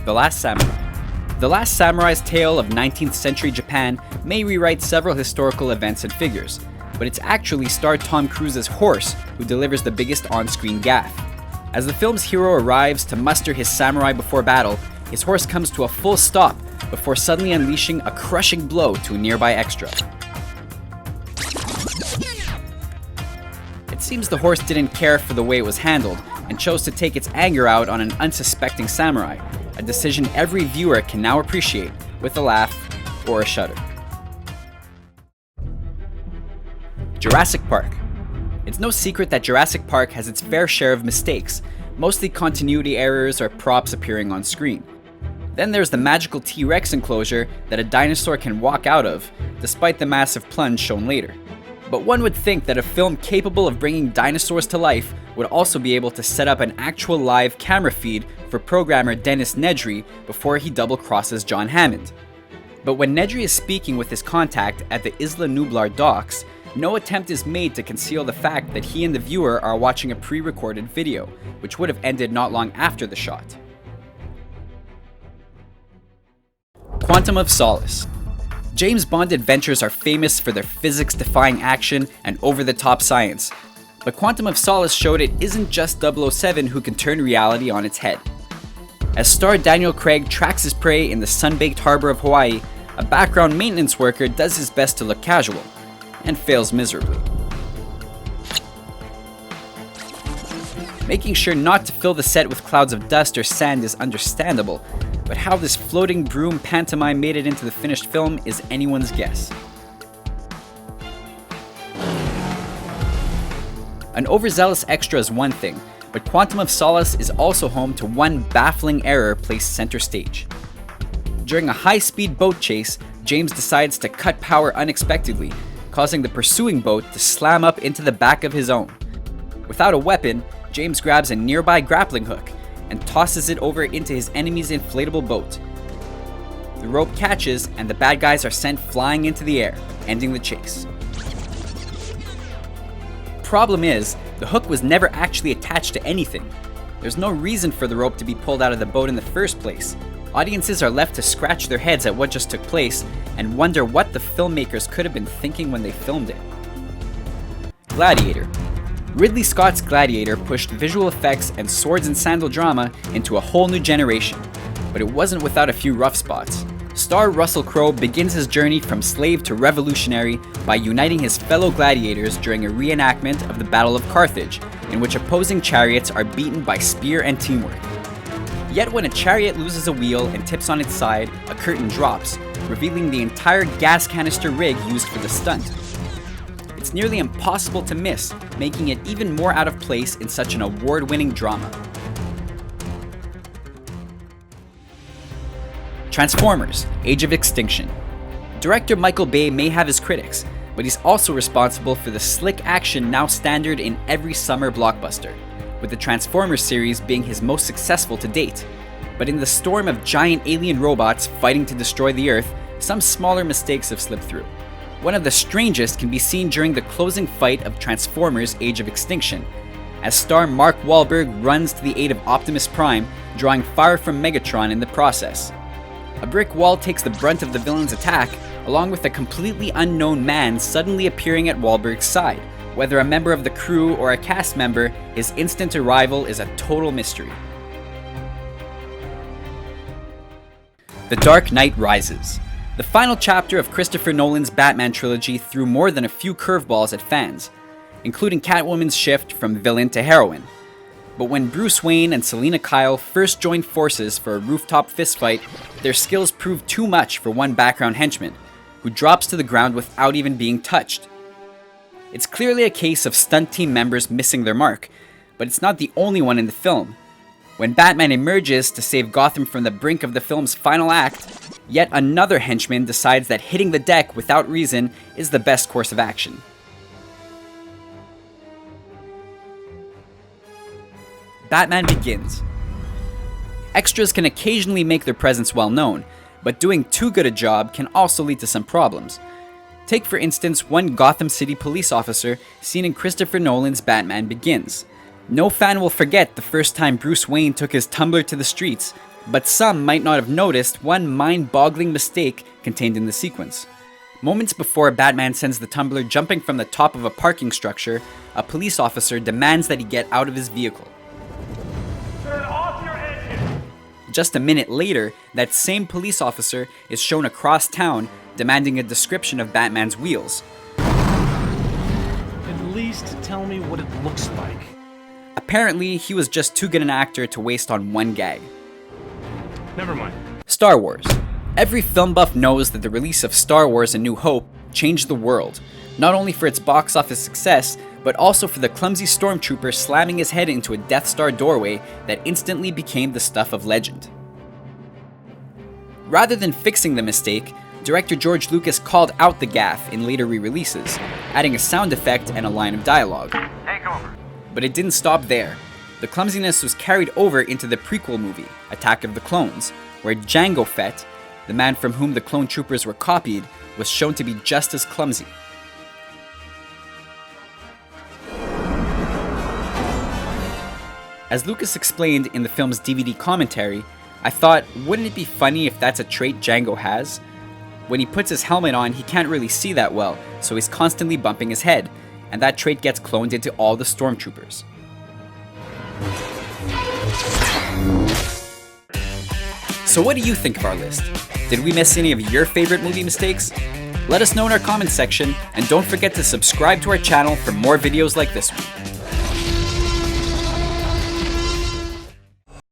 The Last Samurai. The Last Samurai's tale of 19th century Japan may rewrite several historical events and figures, but it's actually star Tom Cruise's horse who delivers the biggest on-screen gaffe. As the film's hero arrives to muster his samurai before battle, his horse comes to a full stop before suddenly unleashing a crushing blow to a nearby extra. It seems the horse didn't care for the way it was handled and chose to take its anger out on an unsuspecting samurai, a decision every viewer can now appreciate with a laugh or a shudder. Jurassic Park. It's no secret that Jurassic Park has its fair share of mistakes, mostly continuity errors or props appearing on screen. Then there's the magical T-Rex enclosure that a dinosaur can walk out of, despite the massive plunge shown later. But one would think that a film capable of bringing dinosaurs to life would also be able to set up an actual live camera feed for programmer Dennis Nedry before he double-crosses John Hammond. But when Nedry is speaking with his contact at the Isla Nublar docks, no attempt is made to conceal the fact that he and the viewer are watching a pre-recorded video, which would have ended not long after the shot. Quantum of Solace. James Bond adventures are famous for their physics-defying action and over-the-top science, but Quantum of Solace showed it isn't just 007 who can turn reality on its head. As star Daniel Craig tracks his prey in the sun-baked harbor of Hawaii, a background maintenance worker does his best to look casual, and fails miserably. Making sure not to fill the set with clouds of dust or sand is understandable, but how this floating broom pantomime made it into the finished film is anyone's guess. An overzealous extra is one thing, but Quantum of Solace is also home to one baffling error placed center stage. During a high-speed boat chase, James decides to cut power unexpectedly, causing the pursuing boat to slam up into the back of his own. Without a weapon, James grabs a nearby grappling hook and tosses it over into his enemy's inflatable boat. The rope catches and the bad guys are sent flying into the air, ending the chase. Problem is, the hook was never actually attached to anything. There's no reason for the rope to be pulled out of the boat in the first place. Audiences are left to scratch their heads at what just took place and wonder what the filmmakers could have been thinking when they filmed it. Gladiator. Ridley Scott's Gladiator pushed visual effects and swords and sandal drama into a whole new generation, but it wasn't without a few rough spots. Star Russell Crowe begins his journey from slave to revolutionary by uniting his fellow gladiators during a reenactment of the Battle of Carthage, in which opposing chariots are beaten by spear and teamwork. Yet when a chariot loses a wheel and tips on its side, a curtain drops, revealing the entire gas canister rig used for the stunt. It's nearly impossible to miss, making it even more out of place in such an award-winning drama. Transformers: Age of Extinction. Director Michael Bay may have his critics, but he's also responsible for the slick action now standard in every summer blockbuster, with the Transformers series being his most successful to date. But in the storm of giant alien robots fighting to destroy the Earth, some smaller mistakes have slipped through. One of the strangest can be seen during the closing fight of Transformers: Age of Extinction, as star Mark Wahlberg runs to the aid of Optimus Prime, drawing fire from Megatron in the process. A brick wall takes the brunt of the villain's attack, along with a completely unknown man suddenly appearing at Wahlberg's side. Whether a member of the crew or a cast member, his instant arrival is a total mystery. The Dark Knight Rises. The final chapter of Christopher Nolan's Batman trilogy threw more than a few curveballs at fans, including Catwoman's shift from villain to heroine. But when Bruce Wayne and Selina Kyle first joined forces for a rooftop fistfight, their skills proved too much for one background henchman, who drops to the ground without even being touched. It's clearly a case of stunt team members missing their mark, but it's not the only one in the film. When Batman emerges to save Gotham from the brink of the film's final act, yet another henchman decides that hitting the deck without reason is the best course of action. Batman Begins. Extras can occasionally make their presence well known, but doing too good a job can also lead to some problems. Take for instance one Gotham City police officer seen in Christopher Nolan's Batman Begins. No fan will forget the first time Bruce Wayne took his Tumbler to the streets, but some might not have noticed one mind-boggling mistake contained in the sequence. Moments before Batman sends the tumbler jumping from the top of a parking structure, a police officer demands that he get out of his vehicle. Turn off your engine! Just a minute later, that same police officer is shown across town demanding a description of Batman's wheels. At least tell me what it looks like. Apparently, he was just too good an actor to waste on one gag. Never mind. Star Wars. Every film buff knows that the release of Star Wars: A New Hope changed the world, not only for its box office success, but also for the clumsy stormtrooper slamming his head into a Death Star doorway that instantly became the stuff of legend. Rather than fixing the mistake, director George Lucas called out the gaffe in later re-releases, adding a sound effect and a line of dialogue. Take over. But it didn't stop there. The clumsiness was carried over into the prequel movie, Attack of the Clones, where Jango Fett, the man from whom the clone troopers were copied, was shown to be just as clumsy. As Lucas explained in the film's DVD commentary, I thought, wouldn't it be funny if that's a trait Jango has? When he puts his helmet on, he can't really see that well, so he's constantly bumping his head, and that trait gets cloned into all the stormtroopers. So what do you think of our list? Did we miss any of your favorite movie mistakes? Let us know in our comments section, and don't forget to subscribe to our channel for more videos like this one.